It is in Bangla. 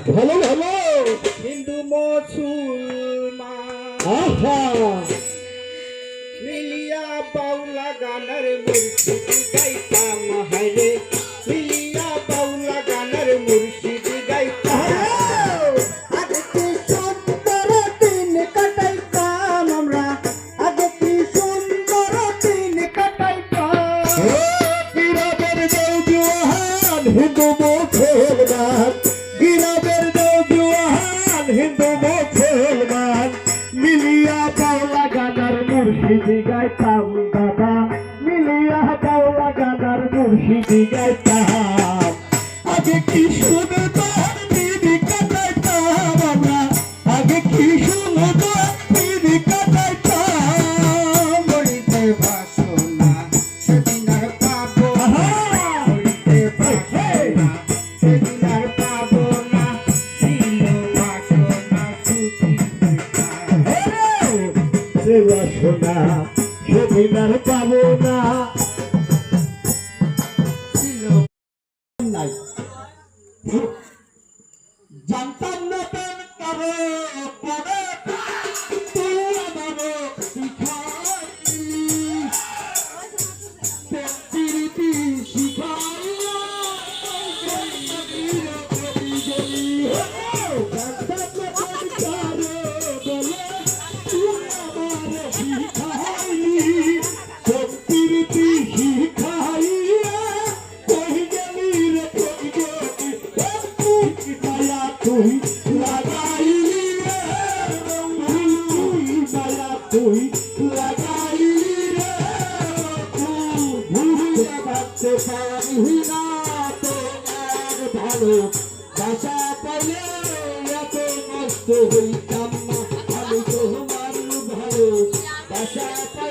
ভালো ভালো হিন্দু মুসলমান মিলিয়া বাউলা গানের মুর্শিদ গাইতাম হায়রে মিলিয়া বাউলা গানের মুর্শিদ গাইতাম আগে কি সুন্দর দিন কাটাইতাম আমরা আগে কি সুন্দর দিন কাটাইতাম গিরাবের নৌজওয়ান হিন্দু মুসলমান গিরাবের নৌজওয়ান হিন্দু মুসলমান মিলিয়া বাউলা গানার মুর্শিদ গাইতাম দাদা মিলিয়া বাউলা গানার মুর্শিদ গাইতাম আগে কি সুন্দর দিন কাটাইতাম আমরা আগে কি সুন্দর দিন কাটাইতাম বলিতে বাসনা সেদিন আর পাবো না বলিতে বাসনা সেদিন আর পাবো না ছিল বাসনা সুখী সে বাসনা সেদিন আর পাবো না ছিল নাই জানতাম না তোর কারো পরে তুই আমারও শিখাইলি প্রকৃতি শিখাইয়া জানতাম না তোর কারো বলে তুই আমারও শিখাইলি প্রকৃতি শিখাইয়া কই গেলি রে কই গেলি মায়া তুই লাগাইলি রে মায়া তুই লাগাইলি রে ভুলে থাকতে পারি না তোমার ভালো বাসা পাইলে এত নষ্ট হইতাম না আমি তোমার ভালো বাসা পাই